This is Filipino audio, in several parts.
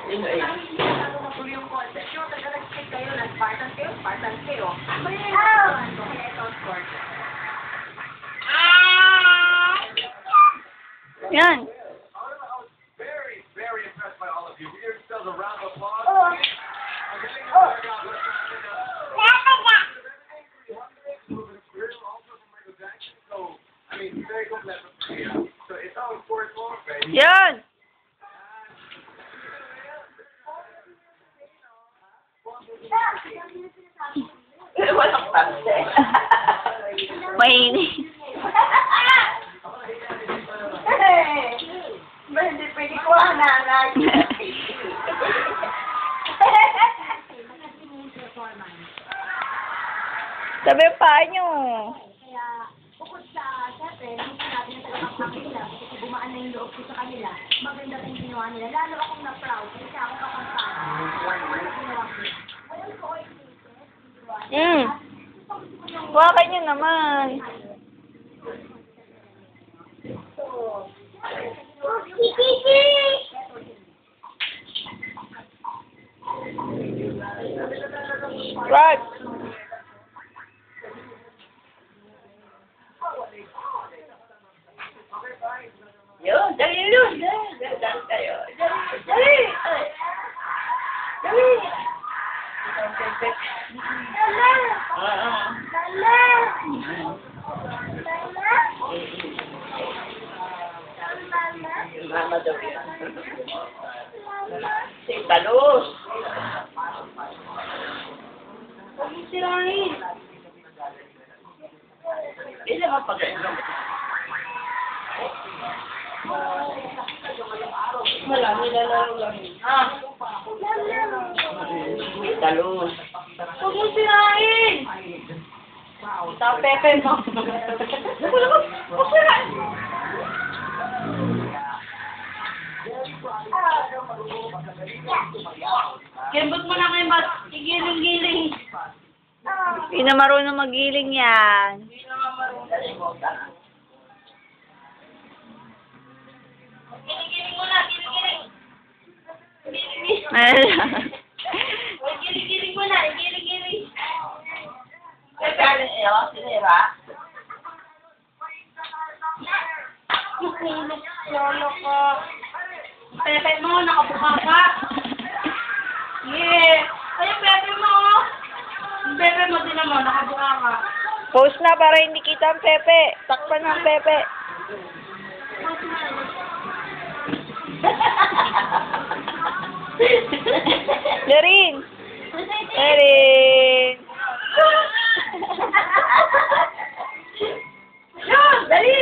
Yun ay. Yung concept nyo, nag-check kayo ng Spartan kayo. Yan. Very, very impressed by all of you. Give yourselves a round of applause. I mean, very complex. So it's all sports more, baby. Yan. Walang pante. Mainit. Hindi pwede ko ang nanay. Sabi pa nyo. Kaya, bukod sa, syempre, hindi natin na talagang kanila, kasi bumaan na yung loob ko sa kanila, maganda rin ginawa nila. Lalo akong na-proud, kasi ako kakasama. Huwakan nyo naman. Right. Yun, dali yun. Dali tayo. Dali. Dali. Mama daw yan. Talos. Huwag mo sirahin. Hindi naman pag-inom. Wala, nilalaro lang yun. Talos. Huwag mo sirahin! Ito ang pepe mo. Huwag sirahin! Kembot mo na kayo, mas igiling-giling. Hindi na marunong magiling yan. Hindi naman marunong. Giling-giling mo na, giling-giling. Giling-giling. Giling-giling mo na, giling-giling. Nagkaling iyo, sinira. Nakulog, lolo ko. Pepe mo, nakabuka ka. Yeah. Ay, pepe mo. Pepe mo din naman, nakabuka ka. Post na para hindi kita ang Pepe. Takpan ng Pepe. Darin! Darin! Yun, dali!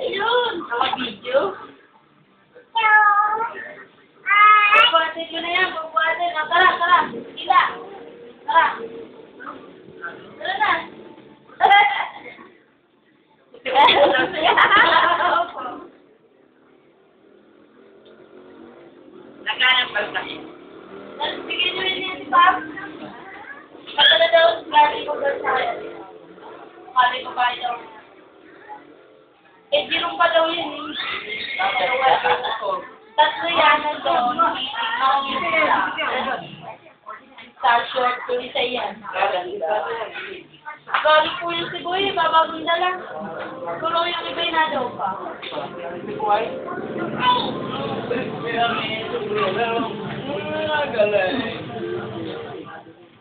Ayun! Naka-video. Bubuhatin ko na yan, bubuhatin. Tara, tara. Ila. Tara. Tara na. Nagkanang pagkain. Bigyan nyo rin yan si Bob. Matala daw, lagi ko ba sa'yo? Kali ko ba daw? Eh, dirong pa daw yun eh. Tatlo yan nandun. Star short ko isa yan. Gali po yung si Boy, babagong na lang. Siguro yung iba na daw pa.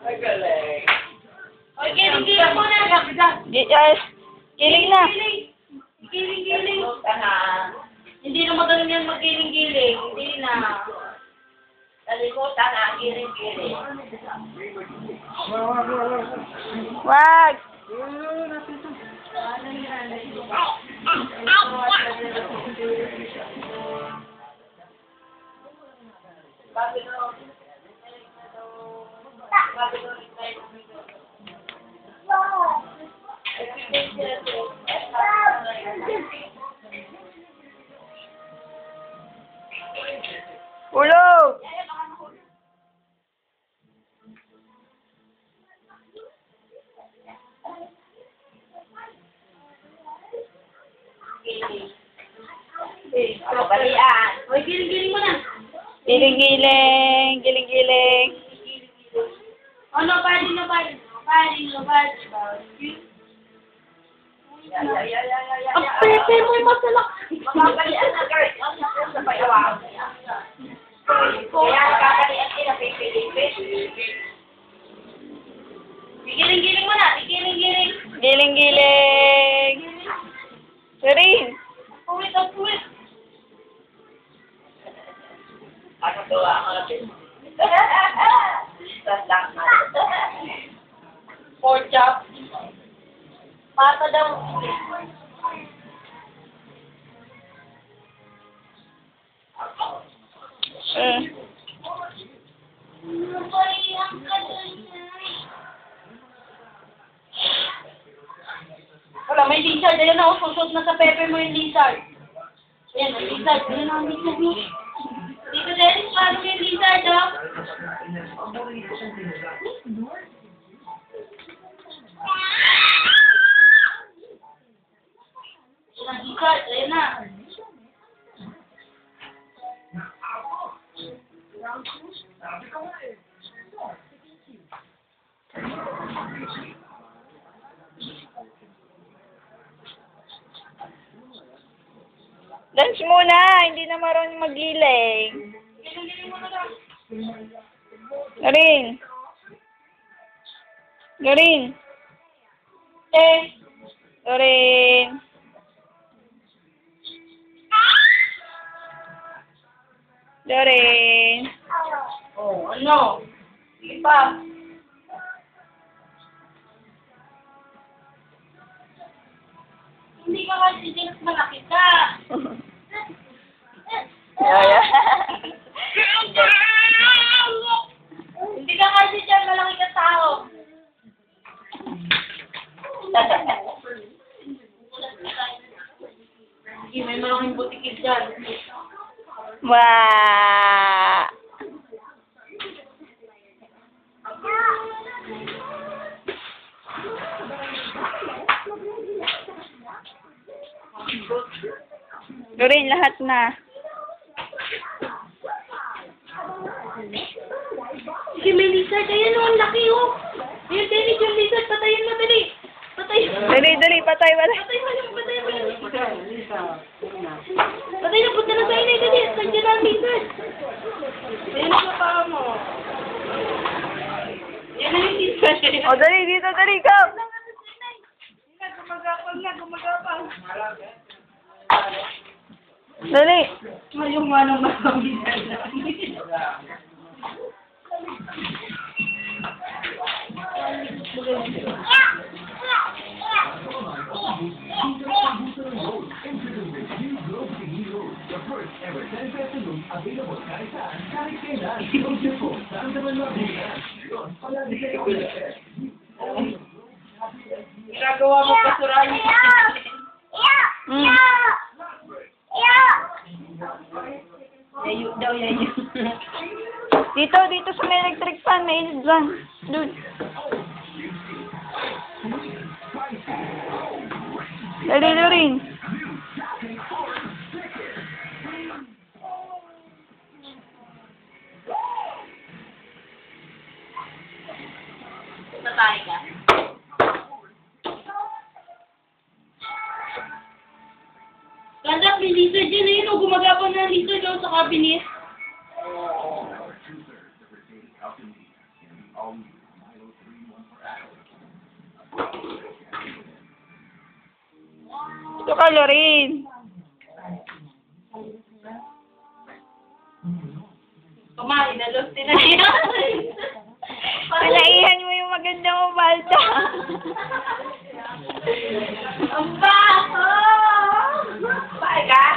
Magaling. Oy, giling-giling mo na. Giling na. Giling-giling. Tanga. Hindi na magaling yan magiling-giling. Hindi na. Nalimutan na, giling-giling. Wag! Ulog! Ako balian. Oy, giling-giling mo na. Giling-giling. Giling-giling. Ano, pwede na, pwede. Pwede na, pwede. Ang pepe mo yung masalak. Makakalian na, guys. Ang sakit sa payawa. Kaya kakalian sila, pipilipin. Giling-giling mo na, giling-giling. Giling-giling. Lorin. Puwit ang puwit. Ano to ang atin? Sandang na. Pork chop. Pata daw. Wala, may lizard. Ayan na, susot na sa pepe mo yung lizard. Ayan, may lizard. Ayan na, lizard mo. Dito, Dennis, paano mo yung lizard, oh? Ayan, lizard. Ayan na. Dance muna. Hindi na marunong magiling. Giling-giling mo na lang. Lorin. Lorin. Lorin. Lorin. Oh, ano? Sige pa. Hindi ka kasi James malaki ka. Hindi ka kasi dyan malaki ka tao. Sige, may malaking butikid dyan. Wow. Lorin, lahat na. Sige, may lizard. Ayan o, ang laki o. Ayan, Dennis, yung lizard. Patayin mo, dali. Patayin mo. Dali, patay, patay. Patayin mo yung, patayin mo yung. Patay na, punta na sa inay, dali. Nandiyan na ang lizard. Ayan na pa mo. Ayan na yung lizard. O, dali, dito, dali, go. Gumagapang na, gumagapang. Dali. Yung manong makamisa na. Ginagawa mo pasurali. Yayo daw, yayo. Dito sa may electric fan, may init dyan. Doon. Dali, Lorin. Tatay ka. Ganda, may lizard dyan. Ayun o, gumagapang na lizard o sa cabinet. Ito ka, Lorin. Kumain na, lost na yan. Pinaihan mo yung magandang ubalda. Ang baho!